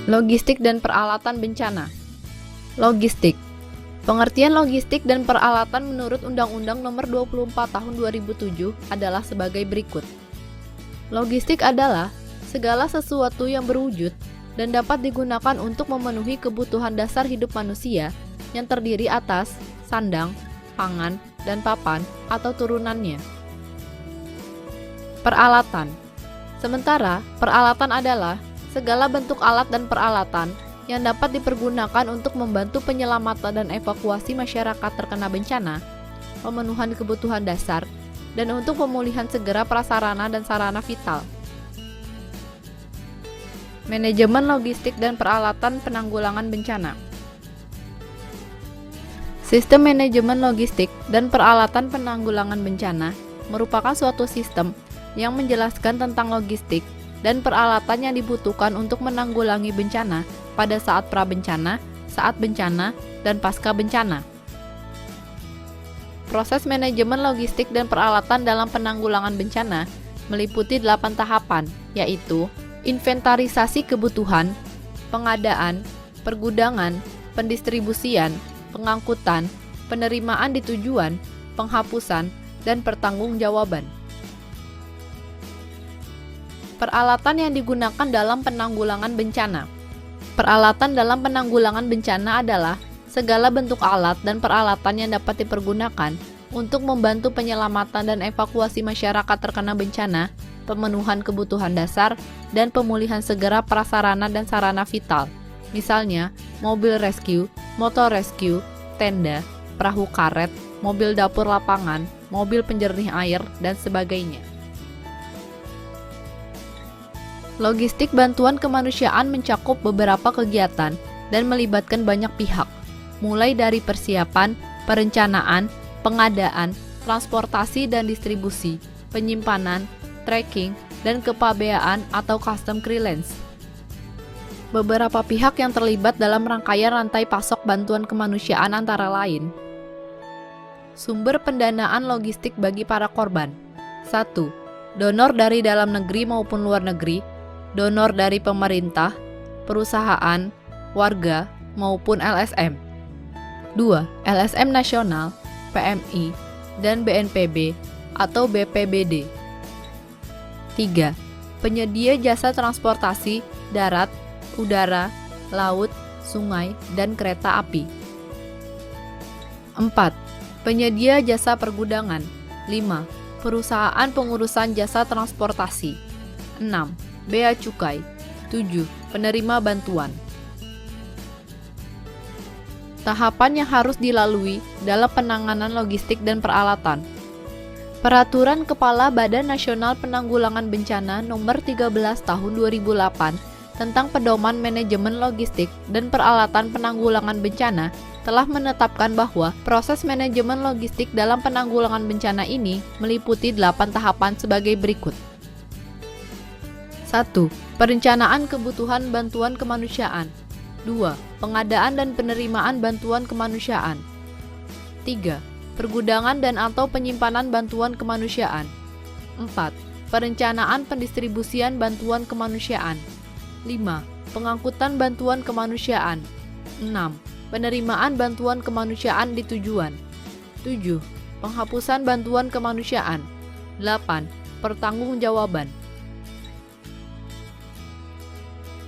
Logistik dan peralatan bencana. Logistik. Pengertian logistik dan peralatan menurut Undang-Undang Nomor 24 Tahun 2007 adalah sebagai berikut. Logistik adalah segala sesuatu yang berwujud dan dapat digunakan untuk memenuhi kebutuhan dasar hidup manusia yang terdiri atas sandang, pangan, dan papan atau turunannya. Peralatan. Sementara, peralatan adalah segala bentuk alat dan peralatan yang dapat dipergunakan untuk membantu penyelamatan dan evakuasi masyarakat terkena bencana, pemenuhan kebutuhan dasar, dan untuk pemulihan segera prasarana dan sarana vital. Manajemen logistik dan peralatan penanggulangan bencana. Sistem manajemen logistik dan peralatan penanggulangan bencana merupakan suatu sistem yang menjelaskan tentang logistik dan peralatan yang dibutuhkan untuk menanggulangi bencana pada saat prabencana, saat bencana, dan pasca bencana. Proses manajemen logistik dan peralatan dalam penanggulangan bencana meliputi 8 tahapan, yaitu inventarisasi kebutuhan, pengadaan, pergudangan, pendistribusian, pengangkutan, penerimaan di tujuan, penghapusan, dan pertanggungjawaban. Peralatan yang digunakan dalam penanggulangan bencana. Peralatan dalam penanggulangan bencana adalah segala bentuk alat dan peralatan yang dapat dipergunakan untuk membantu penyelamatan dan evakuasi masyarakat terkena bencana, pemenuhan kebutuhan dasar, dan pemulihan segera prasarana dan sarana vital. Misalnya, mobil rescue, motor rescue, tenda, perahu karet, mobil dapur lapangan, mobil penjernih air, dan sebagainya. Logistik bantuan kemanusiaan mencakup beberapa kegiatan dan melibatkan banyak pihak, mulai dari persiapan, perencanaan, pengadaan, transportasi dan distribusi, penyimpanan, tracking, dan kepabeaan atau custom clearance. Beberapa pihak yang terlibat dalam rangkaian rantai pasok bantuan kemanusiaan antara lain: sumber pendanaan logistik bagi para korban. 1. Donor dari dalam negeri maupun luar negeri, donor dari pemerintah, perusahaan, warga, maupun LSM. 2. LSM nasional, PMI, dan BNPB atau BPBD. 3. Penyedia jasa transportasi, darat, udara, laut, sungai, dan kereta api. 4. Penyedia jasa pergudangan. 5. Perusahaan pengurusan jasa transportasi. 6. Bea cukai. 7. Penerima bantuan. Tahapan yang harus dilalui dalam penanganan logistik dan peralatan. Peraturan Kepala Badan Nasional Penanggulangan Bencana Nomor 13 Tahun 2008 tentang Pedoman Manajemen Logistik dan Peralatan Penanggulangan Bencana telah menetapkan bahwa proses manajemen logistik dalam penanggulangan bencana ini meliputi 8 tahapan sebagai berikut. 1. Perencanaan kebutuhan bantuan kemanusiaan. 2. Pengadaan dan penerimaan bantuan kemanusiaan. 3. Pergudangan dan atau penyimpanan bantuan kemanusiaan. 4. Perencanaan pendistribusian bantuan kemanusiaan. 5. Pengangkutan bantuan kemanusiaan. 6. Penerimaan bantuan kemanusiaan di tujuan. 7. Penghapusan bantuan kemanusiaan. 8. Pertanggungjawaban.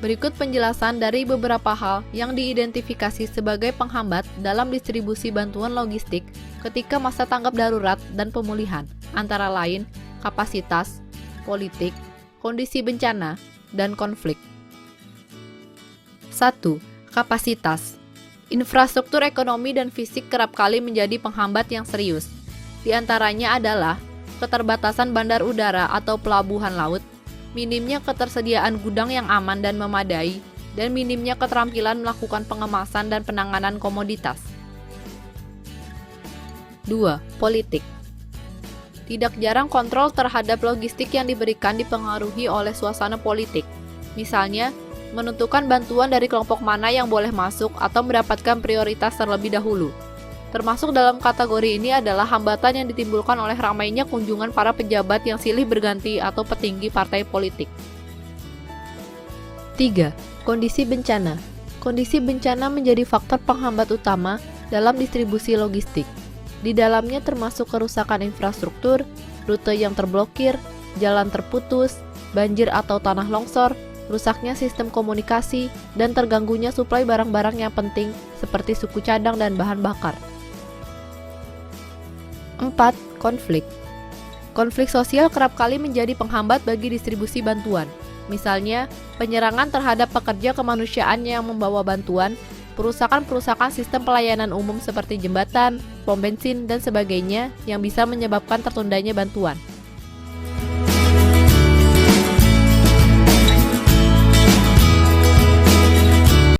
Berikut penjelasan dari beberapa hal yang diidentifikasi sebagai penghambat dalam distribusi bantuan logistik ketika masa tanggap darurat dan pemulihan, antara lain kapasitas, politik, kondisi bencana, dan konflik. 1. Kapasitas. Infrastruktur ekonomi dan fisik kerap kali menjadi penghambat yang serius. Di antaranya adalah keterbatasan bandar udara atau pelabuhan laut, minimnya ketersediaan gudang yang aman dan memadai, dan minimnya keterampilan melakukan pengemasan dan penanganan komoditas. 2. Politik. Tidak jarang kontrol terhadap logistik yang diberikan dipengaruhi oleh suasana politik. Misalnya, menentukan bantuan dari kelompok mana yang boleh masuk atau mendapatkan prioritas terlebih dahulu. Termasuk dalam kategori ini adalah hambatan yang ditimbulkan oleh ramainya kunjungan para pejabat yang silih berganti atau petinggi partai politik. 3. Kondisi bencana. Kondisi bencana menjadi faktor penghambat utama dalam distribusi logistik. Di dalamnya termasuk kerusakan infrastruktur, rute yang terblokir, jalan terputus, banjir atau tanah longsor, rusaknya sistem komunikasi, dan terganggunya suplai barang-barang yang penting seperti suku cadang dan bahan bakar. 4. Konflik. Konflik sosial kerap kali menjadi penghambat bagi distribusi bantuan. Misalnya, penyerangan terhadap pekerja kemanusiaan yang membawa bantuan, perusakan sistem pelayanan umum seperti jembatan, pom bensin, dan sebagainya yang bisa menyebabkan tertundanya bantuan.